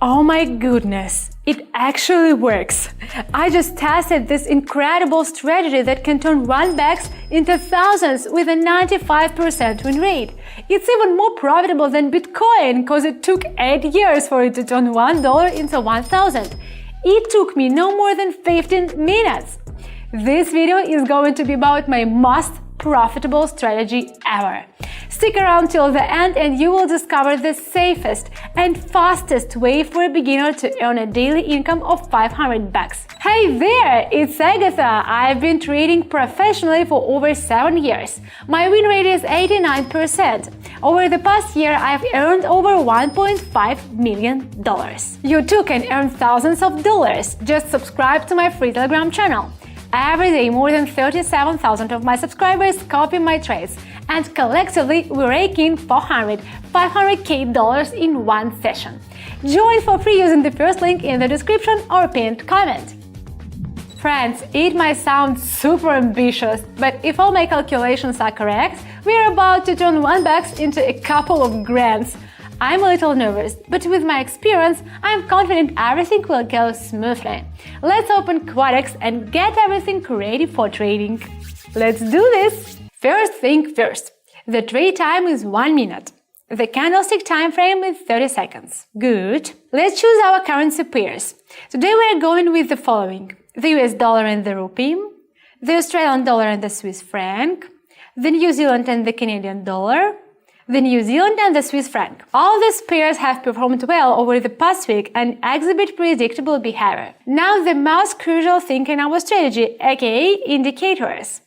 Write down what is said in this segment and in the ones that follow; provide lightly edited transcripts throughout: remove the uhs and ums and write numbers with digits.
Oh my goodness, it actually works! I just tested this incredible strategy that can turn $1 into thousands with a 95% win rate. It's even more profitable than Bitcoin because it took 8 years for it to turn $1 into 1,000. It took me no more than 15 minutes. This video is going to be about my most profitable strategy ever. Stick around till the end and you will discover the safest and fastest way for a beginner to earn a daily income of $500. Hey there, it's Agatha. I've been trading professionally for over 7 years. My win rate is 89%. Over the past year, I've earned over $1.5 million. You too can earn thousands of dollars. Just subscribe to my free Telegram channel. Every day, more than 37,000 of my subscribers copy my trades, and collectively we rake in $500K in one session. Join for free using the first link in the description or pinned comment. Friends, it might sound super ambitious, but if all my calculations are correct, we are about to turn $1 into a couple of grands. I'm a little nervous, but with my experience, I'm confident everything will go smoothly. Let's open Quotex and get everything ready for trading. Let's do this! First thing first, the trade time is 1 minute. The candlestick time frame is 30 seconds. Good. Let's choose our currency pairs. Today we are going with the following: the US dollar and the rupee, the Australian dollar and the Swiss franc, the New Zealand and the Canadian dollar, the New Zealand and the Swiss franc. All these pairs have performed well over the past week and exhibit predictable behavior. Now the most crucial thing in our strategy, aka indicators.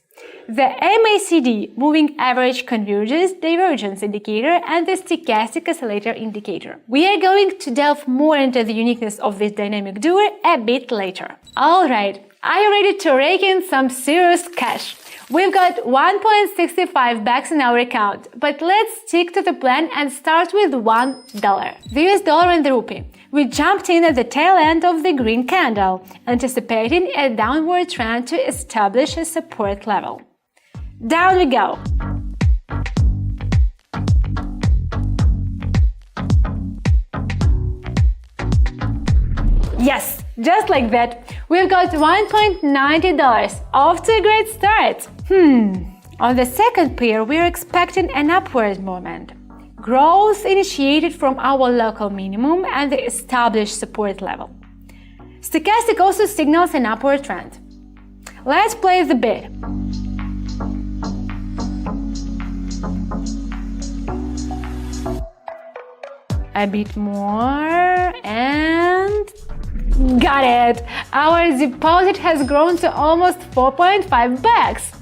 The MACD, Moving Average Convergence Divergence Indicator, and the Stochastic Oscillator Indicator. We are going to delve more into the uniqueness of this dynamic duo a bit later. Alright, are you ready to rake in some serious cash? We've got $1.65 in our account, but let's stick to the plan and start with $1. The US dollar and the rupee. We jumped in at the tail end of the green candle, anticipating a downward trend to establish a support level. Down we go! Yes, just like that, we've got $1.90, off to a great start. On the second pair, we're expecting an upward movement. Growth initiated from our local minimum and the established support level. Stochastic also signals an upward trend. Let's place the bid. A bit more and... got it! Our deposit has grown to almost $4.5.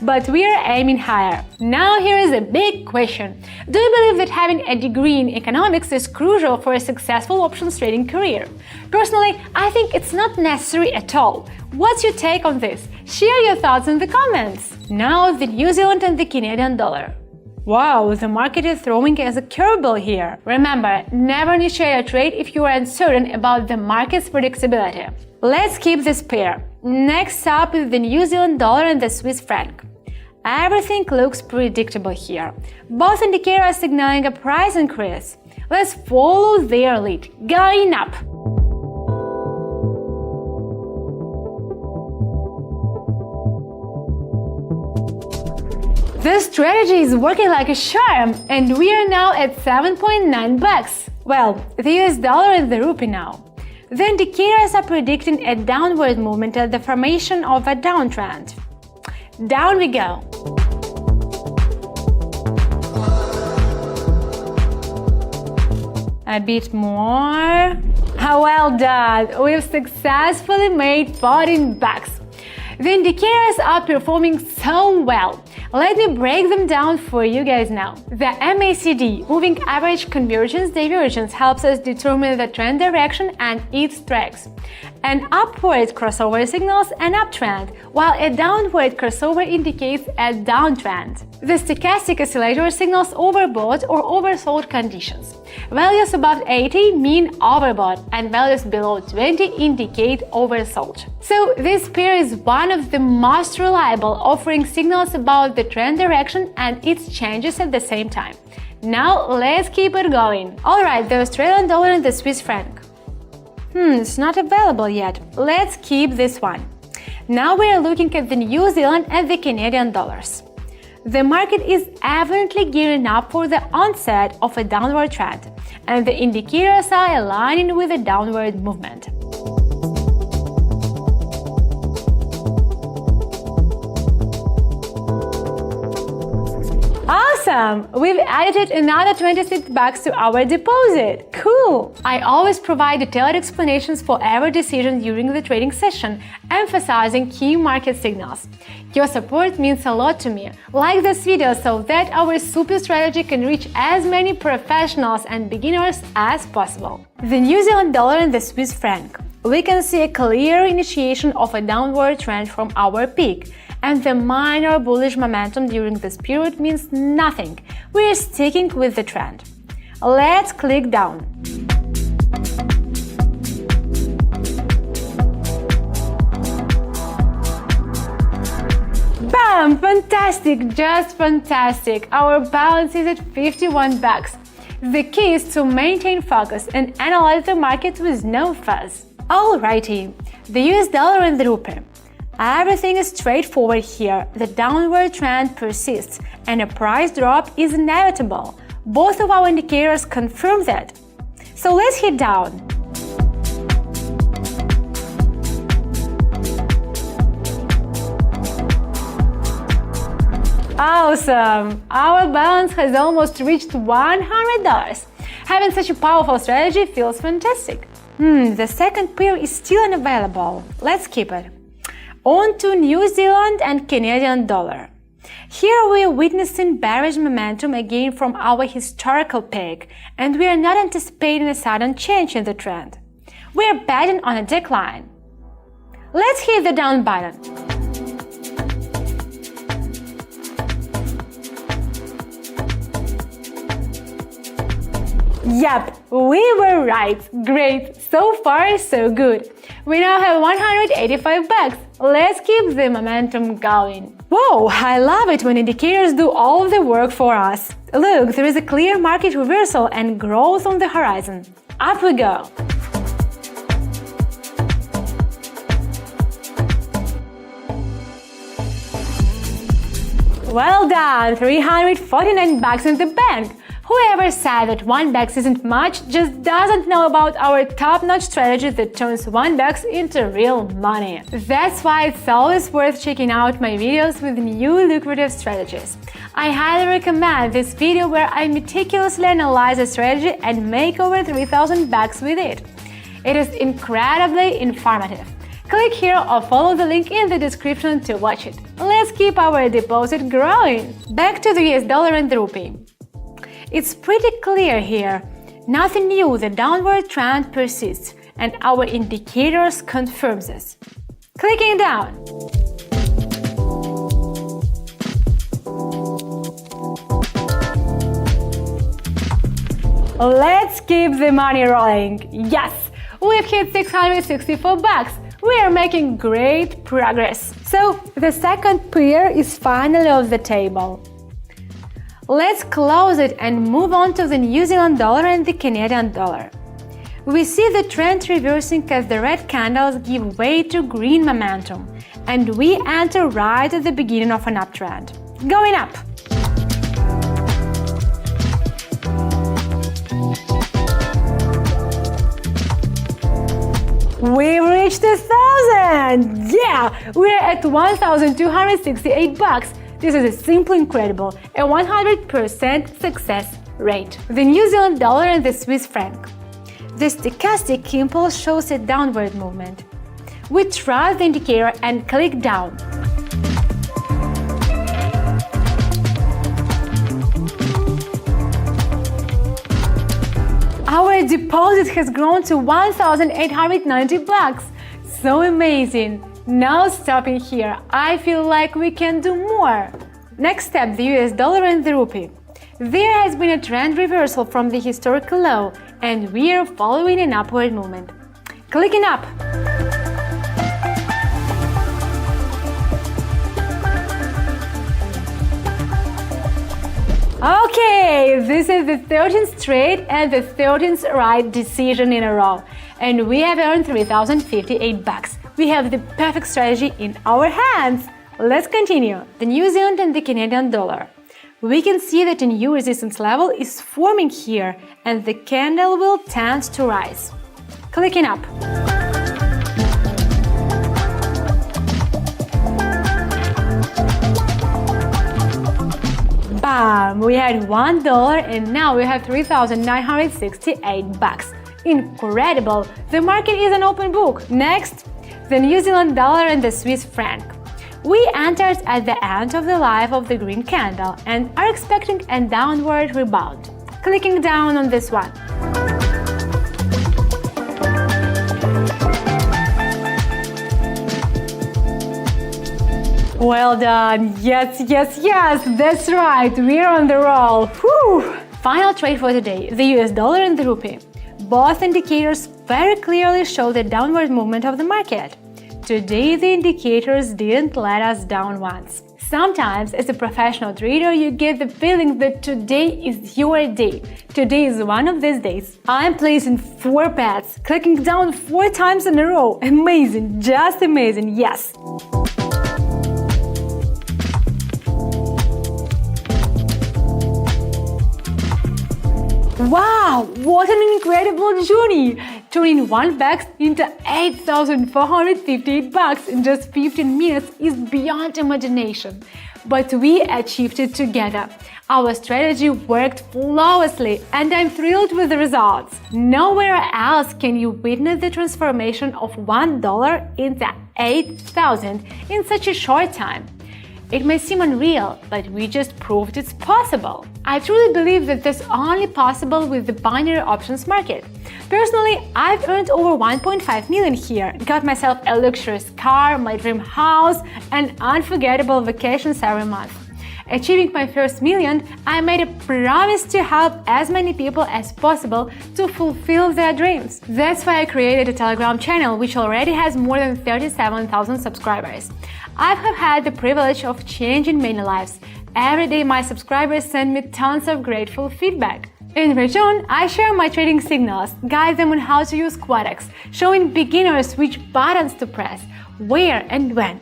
But we are aiming higher. Now here is a big question. Do you believe that having a degree in economics is crucial for a successful options trading career? Personally, I think it's not necessary at all. What's your take on this? Share your thoughts in the comments. Now the New Zealand and the Canadian dollar. Wow, the market is throwing us a curveball here. Remember, never initiate a trade if you are uncertain about the market's predictability. Let's keep this pair. Next up is the New Zealand dollar and the Swiss franc. Everything looks predictable here. Both indicators are signaling a price increase. Let's follow their lead, going up. This strategy is working like a charm, and we are now at $7.9. Well, the US dollar and the rupee now. The indicators are predicting a downward movement at the formation of a downtrend. Down we go. A bit more. Well done! We've successfully made $14. The indicators are performing so well. Let me break them down for you guys now. The MACD, Moving Average Convergence Divergence, helps us determine the trend direction and its tracks. An upward crossover signals an uptrend, while a downward crossover indicates a downtrend. The stochastic oscillator signals overbought or oversold conditions. Values above 80 mean overbought, and values below 20 indicate oversold. So this pair is one of the most reliable, offering signals about the trend direction and its changes at the same time. Now let's keep it going. Alright, the Australian dollar and the Swiss franc. It's not available yet. Let's keep this one. Now we are looking at the New Zealand and the Canadian dollars. The market is evidently gearing up for the onset of a downward trend, and the indicators are aligning with the downward movement. Awesome! We've added another $26 to our deposit. Cool! I always provide detailed explanations for every decision during the trading session, emphasizing key market signals. Your support means a lot to me. Like this video so that our super strategy can reach as many professionals and beginners as possible. The New Zealand dollar and the Swiss franc. We can see a clear initiation of a downward trend from our peak, and the minor bullish momentum during this period means nothing. We are sticking with the trend. Let's click down. Bam! Fantastic! Just fantastic! Our balance is at $51. The key is to maintain focus and analyze the market with no fuss. Alrighty, the US dollar and the rupee. Everything is straightforward here. The downward trend persists and a price drop is inevitable. Both of our indicators confirm that. So let's head down. Awesome! Our balance has almost reached $100. Having such a powerful strategy feels fantastic. The second pair is still unavailable. Let's keep it. On to New Zealand and Canadian dollar. Here we are witnessing bearish momentum again from our historical peak, and we are not anticipating a sudden change in the trend. We are betting on a decline. Let's hit the down button. Yep, we were right. Great. So far, so good. We now have $185. Let's keep the momentum going. Whoa, I love it when indicators do all of the work for us. Look, there is a clear market reversal and growth on the horizon. Up we go. Well done, $349 in the bank. Whoever said that $1 isn't much just doesn't know about our top-notch strategy that turns $1 into real money. That's why it's always worth checking out my videos with new lucrative strategies. I highly recommend this video where I meticulously analyze a strategy and make over $3,000 with it. It is incredibly informative. Click here or follow the link in the description to watch it. Let's keep our deposit growing. Back to the US dollar and the rupee. It's pretty clear here. Nothing new, the downward trend persists, and our indicators confirm this. Clicking down. Let's keep the money rolling. Yes, we've hit $664. We are making great progress. So the second pair is finally off the table. Let's close it and move on to the New Zealand dollar and the Canadian dollar. We see the trend reversing as the red candles give way to green momentum, and we enter right at the beginning of an uptrend. Going up! We've reached 1,000! Yeah! We're at $1,268. This is simply incredible, a 100% success rate. The New Zealand dollar and the Swiss franc. The stochastic impulse shows a downward movement. We trust the indicator and click down. Our deposit has grown to $1,890. So amazing! Now stopping here, I feel like we can do more. Next step, the US dollar and the rupee. There has been a trend reversal from the historical low, and we are following an upward movement. Clicking up. Okay, this is the 13th straight and the 13th right decision in a row. And we have earned 3,058 bucks. We have the perfect strategy in our hands. Let's continue. The New Zealand and the Canadian dollar. We can see that a new resistance level is forming here and the candle will tend to rise. Clicking up. Bam! We had $1 and now we have 3,968 bucks. Incredible! The market is an open book. Next, the New Zealand dollar and the Swiss franc. We entered at the end of the life of the green candle and are expecting a downward rebound. Clicking down on this one. Well done! Yes, that's right, we're on the roll! Whew. Final trade for today, the US dollar and the rupee. Both indicators very clearly show the downward movement of the market. Today the indicators didn't let us down once. Sometimes as a professional trader you get the feeling that today is your day. Today is one of these days. I'm placing 4 bets, clicking down 4 times in a row. Amazing, just amazing, yes! Wow, what an incredible journey! Turning 1 bucks into 8,458 bucks in just 15 minutes is beyond imagination. But we achieved it together. Our strategy worked flawlessly and I'm thrilled with the results. Nowhere else can you witness the transformation of $1 into 8,000 in such a short time. It may seem unreal, but we just proved it's possible. I truly believe that this is only possible with the binary options market. Personally, I've earned over 1.5 million here, got myself a luxurious car, my dream house, and unforgettable vacations every month. Achieving my first million, I made a promise to help as many people as possible to fulfill their dreams. That's why I created a Telegram channel, which already has more than 37,000 subscribers. I have had the privilege of changing many lives. Every day my subscribers send me tons of grateful feedback. In return, I share my trading signals, guide them on how to use Quotex, showing beginners which buttons to press, where and when.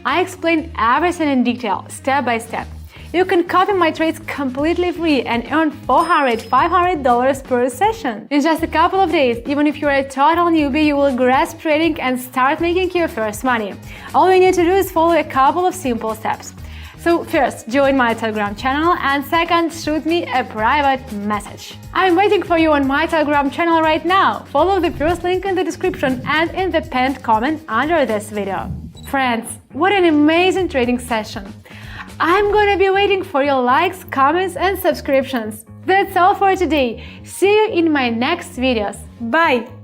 I explain everything in detail, step by step. You can copy my trades completely free and earn $400–500 per session. In just a couple of days, even if you're a total newbie, you will grasp trading and start making your first money. All you need to do is follow a couple of simple steps. So first, join my Telegram channel and second, shoot me a private message. I'm waiting for you on my Telegram channel right now. Follow the first link in the description and in the pinned comment under this video. Friends, what an amazing trading session! I'm gonna be waiting for your likes, comments and subscriptions. That's all for today. See you in my next videos. Bye!